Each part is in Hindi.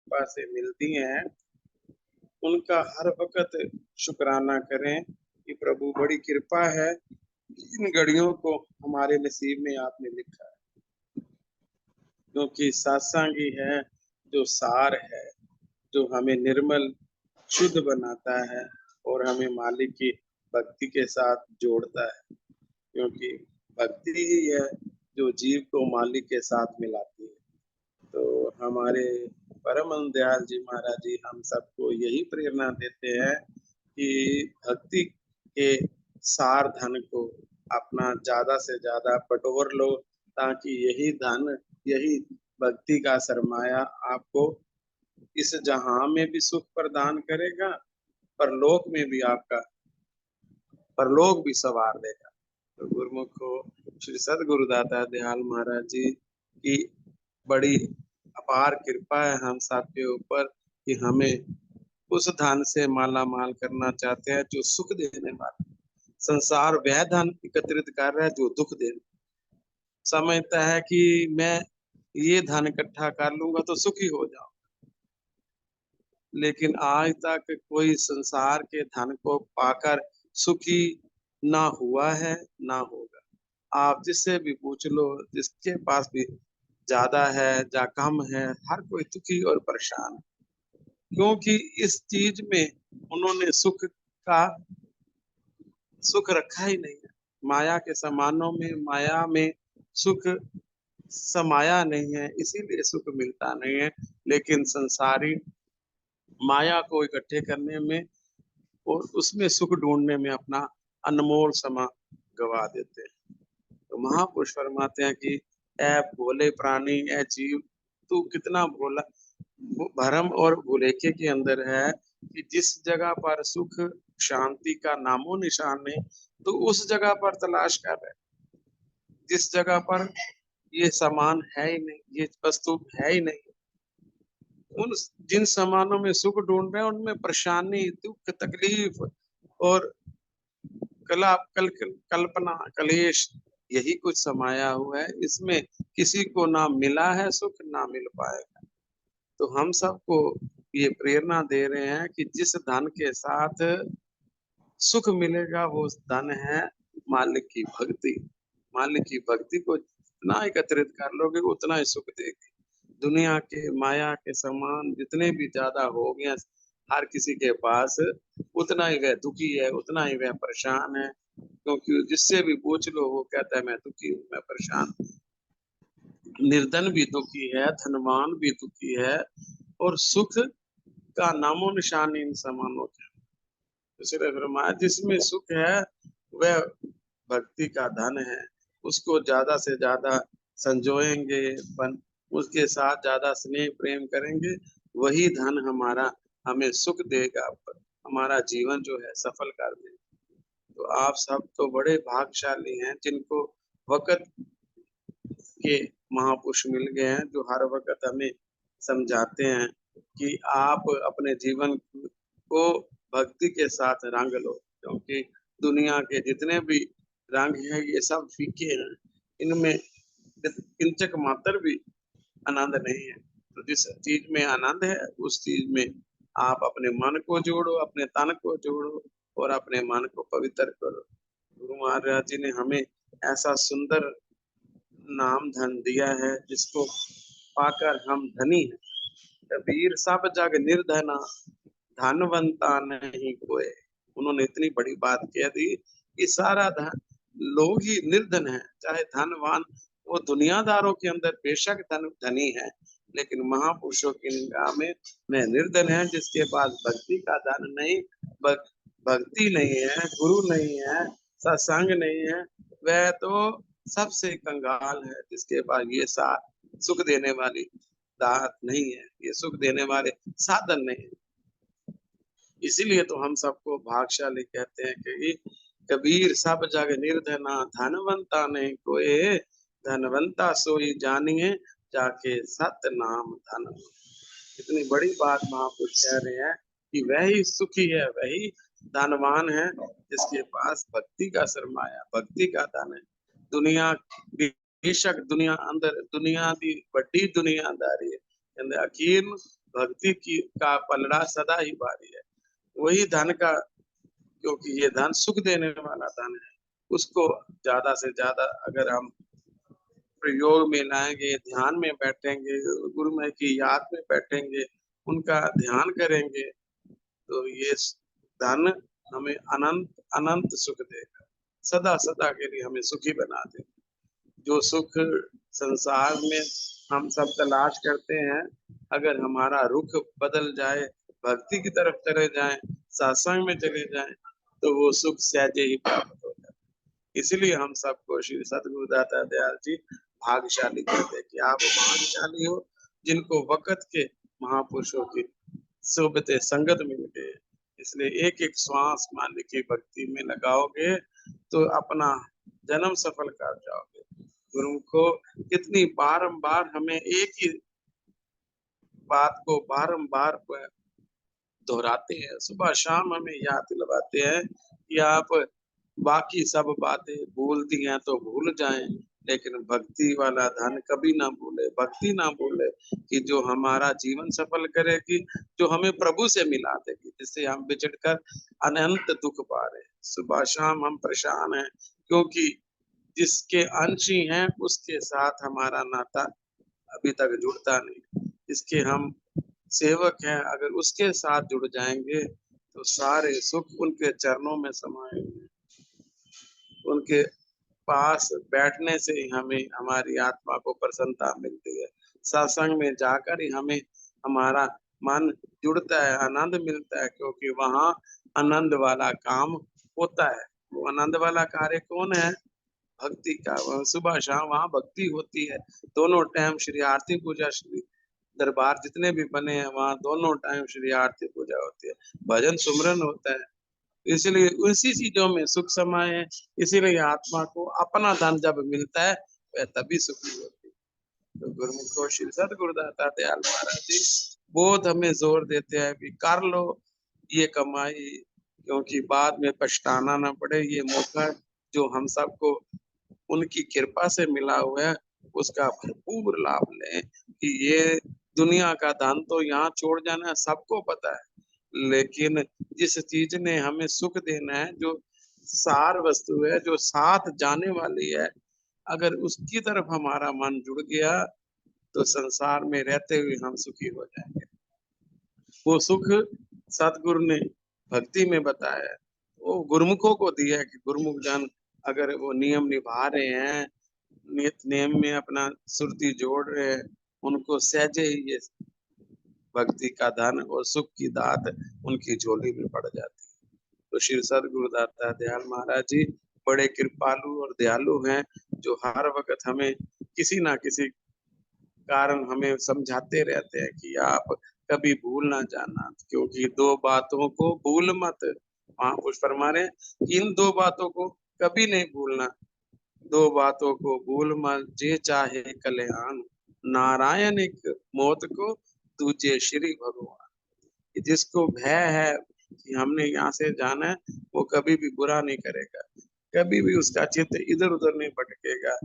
कृपा से मिलती हैं, उनका हर वक्त शुक्राना करें कि प्रभु बड़ी कृपा है, इन घड़ियों को हमारे नसीब में आपने लिखा है। क्योंकि सत्संग ही है जो सार है, जो हमें निर्मल शुद्ध बनाता है और हमें मालिक की भक्ति के साथ जोड़ता है। क्योंकि भक्ति ही है जो जीव को मालिक के साथ मिलाती है। तो हमारे परम दयाल जी महाराज जी हम सबको यही प्रेरणा देते हैं कि भक्ति के सार धन को अपना ज्यादा से ज्यादा बटोर लो, ताकि यही धन, यही भक्ति का सरमाया आपको इस जहां में भी सुख प्रदान करेगा, परलोक में भी आपका परलोक भी सवार देगा। तो गुरुमुख को श्री सदगुरुदाता दयाल महाराज जी की बड़ी अपार कृपा है हम सबके ऊपर कि हमें उस धन से माला माल करना चाहते हैं जो सुख देने वाला। संसार वह धन एकत्रित कर रहा है जो दुख दे, समझता है कि मैं ये धन इकट्ठा कर लूंगा तो सुखी हो जाऊं, लेकिन आज तक कोई संसार के धन को पाकर सुखी ना हुआ है ना होगा। आप जिससे भी पूछ लो, जिसके पास भी ज्यादा है या कम है, हर कोई दुखी और परेशान है। क्योंकि इस चीज में उन्होंने सुख रखा ही नहीं है। माया के सामानों में, माया में सुख समाया नहीं है, इसीलिए सुख मिलता नहीं है। लेकिन संसारी माया को इकट्ठे करने में और उसमें सुख ढूंढने में अपना अनमोल समय गवा देते हैं। तो महापुरुष फरमाते हैं कि ऐ भोले प्राणी, ऐ जीव, तू कितना भोला, भरम और भुलेखे के अंदर है कि जिस जगह पर सुख शांति का नामो निशान नहीं, तो उस जगह पर तलाश कर रहे। जिस जगह पर ये सामान है ही नहीं, ये वस्तु है ही नहीं, उन जिन सामानों में सुख ढूंढ रहे हैं उनमें परेशानी, दुख, तकलीफ और कल्पना, कलेश, यही कुछ समाया हुआ है। इसमें किसी को ना मिला है सुख, ना मिल पाएगा। तो हम सबको ये प्रेरणा दे रहे हैं कि जिस धन के साथ सुख मिलेगा वो धन है मालिक की भक्ति। मालिक की भक्ति को जितना एकत्रित कर लोगे उतना ही सुख देगी। दुनिया के माया के सामान जितने भी ज्यादा हो गए हर किसी के पास, उतना ही वह दुखी है, उतना ही वह परेशान है। क्योंकि जिससे भी पूछ लो वो कहता है मैं दुखी हूँ, मैं परेशान हूँ। निर्धन भी दुखी है, धनवान भी दुखी है, और सुख का नामो निशान इन सामानों के। इसलिए फरमाया जिसमें सुख है वह भक्ति का धन है, उसको ज्यादा से ज्यादा संजोएंगे, उसके साथ ज्यादा स्नेह प्रेम करेंगे, वही धन हमारा हमें सुख देगा, हमारा जीवन जो है सफल कर देगा। तो आप सब तो बड़े भाग्यशाली हैं जिनको वक्त के महापुरुष मिल गए हैं, जो हर वक्त हमें समझाते हैं कि आप अपने जीवन को भक्ति के साथ रंग लो। क्योंकि दुनिया के जितने भी रंग हैं ये सब फीके हैं, इनमें किंचक मात्र भी आनंद नहीं है। तो जिस चीज में आनंद है उस चीज में आप अपने मन को जोड़ो, अपने तन को जोड़ो और अपने मन को पवित्र करो। गुरु महाराज जी ने हमें ऐसा सुंदर नाम धन दिया है जिसको पाकर हम धनी हैं। कबीर सब जग निर्धना, धनवंता नहीं कोई। उन्होंने इतनी बड़ी बात कह दी कि सारा धन, लोग ही निर्धन है, चाहे धनवान वो दुनियादारों के अंदर बेशक धनी है, लेकिन महापुरुषों की निगाह में मैं निर्धन है। जिसके पास भक्ति का धन नहीं, भक्ति नहीं है, गुरु नहीं है, सत्संग नहीं है, वह तो सबसे कंगाल है। जिसके पास ये सुख देने वाली दात नहीं है, ये सुख देने वाले साधन नहीं है। इसीलिए तो हम सबको भाग्यशाली कहते हैं कि कबीर सब जग निर्धना, धनवंता नहीं कोई, धनवंता सोई जानिए, जाके सत नाम धन। इतनी बड़ी बात महापुरुष कह रहे हैं कि वही सुखी है, वही धनवान है जिसके पास भक्ति का सरमाया, भक्ति का धन है। दुनिया बेशक दुनिया अंदर दुनिया दी बड़ी दुनियादारी है, कहते अखीर भक्ति की का पलड़ा सदा ही भारी है। वही धन का, क्योंकि ये धन सुख देने वाला धन है, उसको ज्यादा से ज्यादा अगर हम प्रयोग में लाएंगे, ध्यान में बैठेंगे, गुरुमय की याद में बैठेंगे, उनका ध्यान करेंगे, तो ये धन हमें अनंत अनंत सुख देगा, सदा सदा के लिए हमें सुखी बना देगा। जो सुख संसार में हम सब तलाश करते हैं, अगर हमारा रुख बदल जाए, भक्ति की तरफ चले जाएं, सत्संग में चले जाएं, तो वो सुख सहजे ही प्राप्त हो जाए। इसलिए हम सबको श्री सतगुरुदाता दयाल जी भाग्यशाली कहते हैं कि आप भाग्यशाली हो जिनको वक्त के महापुरुषों की सोबते संगत मिल गए। इसलिए एक एक श्वास मान की भक्ति में लगाओगे तो अपना जन्म सफल कर जाओगे। गुरु को कितनी बारंबार हमें एक ही बात को बारंबार दोहराते हैं, सुबह शाम हमें याद दिलवाते हैं कि आप बाकी सब बातें भूल दी हैं तो भूल जाएं, लेकिन भक्ति वाला धन कभी ना भूले। भक्ति ना भूले कि जो हमारा जीवन सफल करेगी, जो हमें प्रभु से मिला देगी, जिससे हम बिछड़ कर अनंत दुख पा रहे हैं। सुबह शाम हम परेशान हैं क्योंकि जिसके अंश ही हैं उसके साथ हमारा नाता अभी तक जुड़ता नहीं। इसके हम सेवक हैं, अगर उसके साथ जुड़ जाएंगे तो सारे सुख उनके चरणों में समाये हुए हैं। उनके पास बैठने से ही हमें हमारी आत्मा को प्रसन्नता मिलती है। सत्संग में जाकर ही हमें हमारा मन जुड़ता है, आनंद मिलता है, क्योंकि वहाँ आनंद वाला काम होता है। वो आनंद वाला कार्य कौन है? भक्ति का। सुबह शाम वहाँ भक्ति होती है, दोनों टाइम श्री आरती पूजा, श्री दरबार जितने भी बने हैं वहाँ दोनों टाइम श्री आरती पूजा होती है, भजन सुमरन होता है। इसलिए उसी चीजों में सुख समाये है। इसीलिए आत्मा को अपना धन जब मिलता है वह तभी सुखी होती है। तो गुरुमुख को श्री सतगुरुदाता दयाल महाराज जी बहुत हमें जोर देते हैं कि कर लो ये कमाई, क्योंकि बाद में पछताना ना पड़े। ये मौका जो हम सबको उनकी कृपा से मिला हुआ है, उसका भरपूर लाभ लें। कि ये दुनिया का धन तो यहाँ छोड़ जाना है, सबको पता है, लेकिन जिस चीज ने हमें सुख देना है, जो सार वस्तु है, जो साथ जाने वाली है, अगर उसकी तरफ हमारा मन जुड़ गया तो संसार में रहते हुए हम सुखी हो जाएंगे। वो सुख सतगुरु ने भक्ति में बताया है, वो गुरुमुखों को दिया है कि गुरुमुख जन अगर वो नियम निभा रहे हैं, नियत नियम में अपना सुरती जोड़ रहे हैं, उनको सहजे ही ये भक्ति का धन और सुख की दात उनकी झोली में पड़ जाती है। तो श्री सदगुरुदाता दयाल महाराज जी बड़े कृपालु और दयालु हैं, जो हर वक्त हमें किसी ना किसी कारण हमें समझाते रहते हैं कि आप कभी भूल ना जाना, क्योंकि दो बातों को भूल मत। महापुरुष फरमा रहे हैं इन दो बातों को कभी नहीं भूलना। दो बातों को भूल मत, जे चाहे कल्याण, नारायण एक मौत को, तुझे श्री भगवान। जिसको भय है कि हमने यहाँ से जाना है, वो कभी भी बुरा नहीं करेगा, कभी भी उसका चित्त इधर उधर नहीं भटकेगा।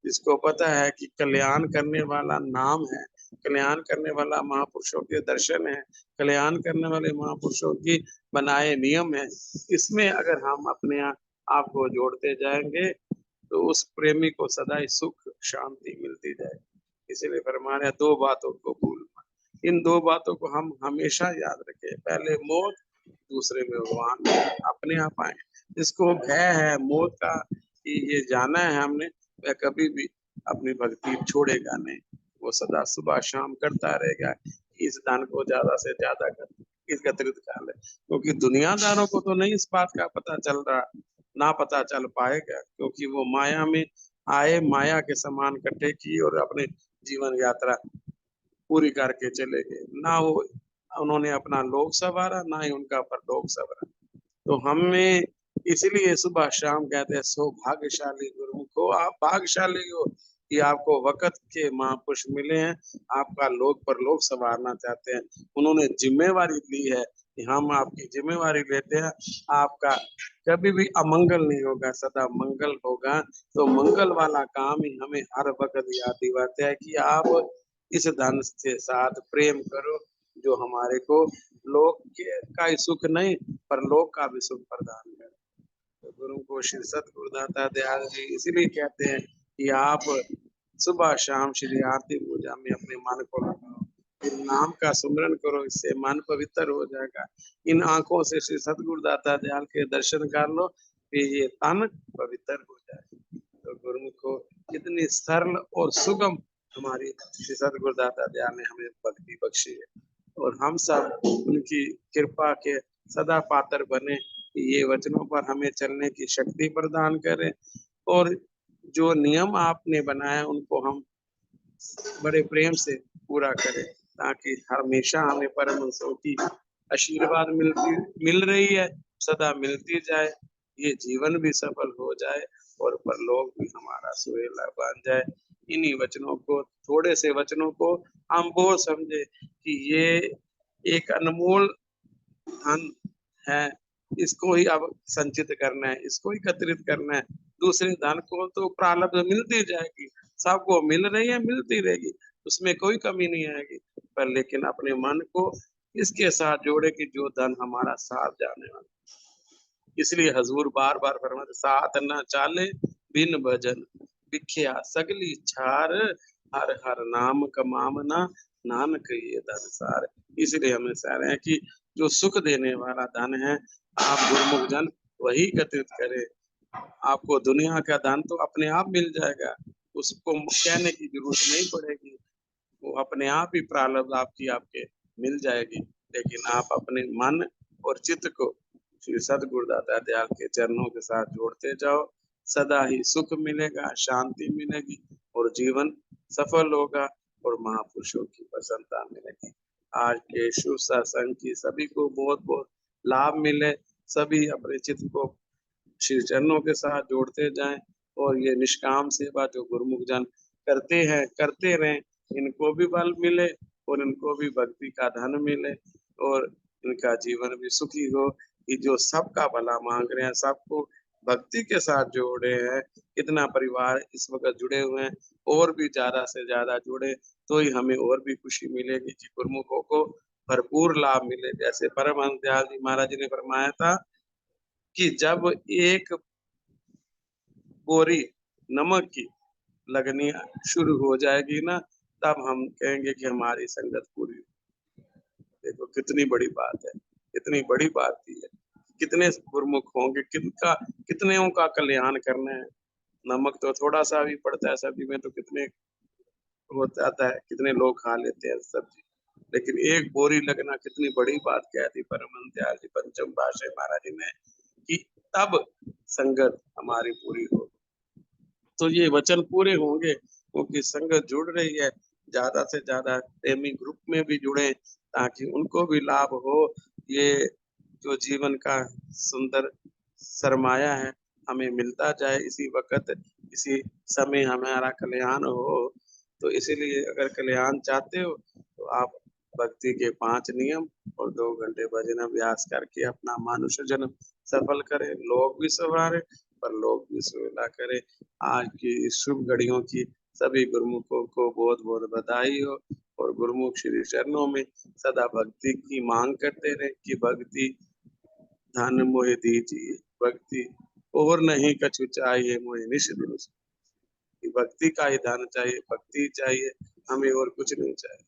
जिसको पता है कि कल्याण करने वाला नाम है, कल्याण करने वाला महापुरुषों के दर्शन है, कल्याण करने वाले महापुरुषों की बनाए नियम है, इसमें अगर हम अपने आप को जोड़ते जाएंगे तो उस प्रेमी को सदा ही सुख शांति मिलती जाएगी। इसीलिए फरमाया दो बातों को भूल मत। इन दो बातों को हम हमेशा याद रखें, पहले मौत, दूसरे में भगवान अपने आप आए। जिसको भय है मौत का कि ये जाना है हमने, वह कभी भी अपनी भक्ति छोड़ेगा नहीं, वो सदा सुबह शाम करता रहेगा। इस दान को ज्यादा से ज्यादा कर एकत्रित कर ले, क्योंकि दुनियादारों को तो नहीं इस बात का पता चल रहा, ना पता चल पाएगा, क्योंकि वो माया में आए, माया के समान इकट्ठे की और अपने जीवन यात्रा पूरी करके चले गए। ना वो उन्होंने अपना लोक संवारा, ना ही उनका परलोक संवारा। तो हमें इसलिए सुबह शाम कहते हैं सौभाग्यशाली गुरुमुख हो, आप भाग्यशाली हो कि आपको वक्त के महापुरुष मिले हैं, आपका लोक परलोक संवारना चाहते हैं। उन्होंने जिम्मेवारी ली है कि हम आपकी जिम्मेवारी लेते हैं, आपका कभी भी अमंगल नहीं होगा, सदा मंगल होगा। तो मंगल वाला काम ही हमें हर वक्त याद दिलाते हैं कि आप इस धन के साथ प्रेम करो, जो हमारे को लोक का ही सुख नहीं पर लोक का भी सुख प्रदान करे। तो गुरु को श्री सतगुरुदाता दयाल जी इसीलिए कहते हैं कि आप सुबह शाम श्री आरती पूजा में अपने मन को लगाओ, इन नाम का सुमरन करो, इससे मन पवित्र हो जाएगा। इन आंखों से श्री सतगुरुदाता दयाल के दर्शन कर लो, फिर ये तन पवित्र हो जाए। तो गुरु को इतनी सरल और सुगम हमारी श्री सतगुरुदाता दयाल ने हमें भक्ति बख्शी है, और हम सब उनकी कृपा के सदा पात्र बने। ये वचनों पर हमें चलने की शक्ति प्रदान करें, और जो नियम आपने बनाए उनको हम बड़े प्रेम से पूरा करें, ताकि हमेशा हमें परम हंसों की आशीर्वाद मिल रही है, सदा मिलती जाए, ये जीवन भी सफल हो जाए और परलोक भी हमारा सुहेला बन जाए। इन्हीं वचनों को, थोड़े से वचनों को हम वो समझे कि ये एक अनमोल धन है, इसको ही अब संचित करना है, इसको एकत्रित करना है। दूसरे धन को तो प्रारब्ध मिलती जाएगी, सबको मिल रही है, मिलती रहेगी, उसमें कोई कमी नहीं आएगी, पर लेकिन अपने मन को इसके साथ जोड़े कि जो धन हमारा साथ जाने वाला। इसलिए हजूर बार बार फरमाते, साथ न चाले बिन भजन बिख्या सगली छार, हर हर नाम कमामना नानक ये धन सार। इसलिए हमें कह रहे हैं कि जो सुख देने वाला धन है, आप गुरुमुख जन वही एकत्रित करें। आपको दुनिया का धन तो अपने आप मिल जाएगा, उसको कहने की जरूरत नहीं पड़ेगी, वो अपने आप ही प्रारब्ध आपकी आपके मिल जाएगी। लेकिन आप अपने मन और चित्त को श्री सतगुरुदाता दयाल के चरणों के साथ जोड़ते जाओ, सदा ही सुख मिलेगा, शांति मिलेगी और जीवन सफल होगा और महापुरुषों की प्रसन्नता मिलेगी। आज के शुभ सत्संग की सभी को बहुत बहुत लाभ मिले, सभी अपने चित्त को श्री चरणों के साथ जोड़ते जाएं, और ये निष्काम सेवा जो गुरुमुख जन करते हैं, करते रहें, इनको भी बल मिले और इनको भी भक्ति का धन मिले, और इनका जीवन भी सुखी हो। कि जो सबका भला मांग रहे हैं, सबको भक्ति के साथ जोड़े हैं, कितना परिवार इस वक्त जुड़े हुए हैं, और भी ज्यादा से ज्यादा जुड़े तो ही हमें और भी खुशी मिलेगी कि गुरुमुखों को भरपूर लाभ मिले। जैसे परमहंस दयाल जी महाराज जी ने फरमाया था कि जब एक बोरी नमक की लगनी शुरू हो जाएगी ना, तब हम कहेंगे कि हमारी संगत पूरी। देखो कितनी बड़ी बात है, कितनी बड़ी बात थी है। कितने गुरुमुख होंगे, किनका कितने का कल्याण करना है। नमक तो थोड़ा सा भी पड़ता है सब्जी में तो कितने हो जाता है, कितने लोग खा लेते हैं सब्जी, लेकिन एक बोरी लगना कितनी बड़ी बात कह दी परमहंस दयाल जी पंचम पातशाही महाराज जी ने, कि तब संगत हमारी पूरी हो। तो ये वचन पूरे होंगे क्योंकि संगत जुड़ रही है, ज्यादा से ज्यादा प्रेमी ग्रुप में भी जुड़े ताकि उनको भी लाभ हो। ये जो जीवन का सुंदर सरमाया है हमें मिलता जाए, इसी वक्त इसी समय हमारा कल्याण हो। तो इसीलिए अगर कल्याण चाहते हो तो आप भक्ति के 5 नियम और 2 घंटे भजन अभ्यास करके अपना मानुष्य जन्म सफल करें, लोग भी सवारे पर लोग भी सुविधा करें। आज की इस शुभ घड़ियों की सभी गुरुमुखों को बहुत बहुत बधाई हो, और गुरुमुख श्री चरणों में सदा भक्ति की मांग करते रहे कि भक्ति धन मोहि दीजिए, भक्ति और नहीं कछु चाहिए मोहि निश दिन। कि भक्ति का ही धन चाहिए, भक्ति चाहिए, हमें और कुछ नहीं चाहिए।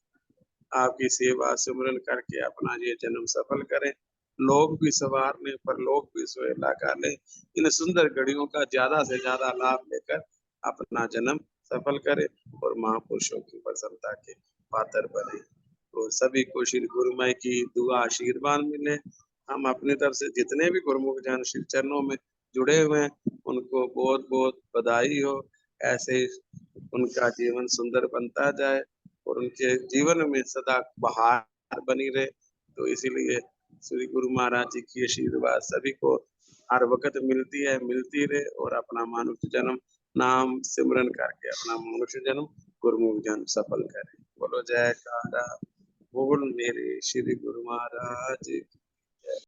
आपकी सेवा सिमरन करके अपना ये जन्म सफल करें, लोग भी सवारने पर लोग भी सुहेला कर लें। इन सुंदर घड़ियों का ज्यादा से ज्यादा लाभ लेकर अपना जन्म सफल करें और महापुरुषों की प्रसन्नता के पात्र बने। तो सभी को श्री गुरुमय की दुआ आशीर्वाद मिले। हम अपनी तरफ से जितने भी गुरुमुख जन श्री चरणों में जुड़े हुए हैं उनको बहुत बहुत बधाई हो। ऐसे ही उनका जीवन सुंदर बनता जाए और उनके जीवन में सदा बहार बनी रहे। तो इसीलिए श्री गुरु महाराज जी की आशीर्वाद सभी को हर वक्त मिलती है, मिलती रहे, और अपना मनुष्य जन्म नाम सिमरन करके अपना मनुष्य जन्म गुरुमुख जन्म सफल करें। बोलो जय कारा बोल मेरे श्री गुरु महाराज।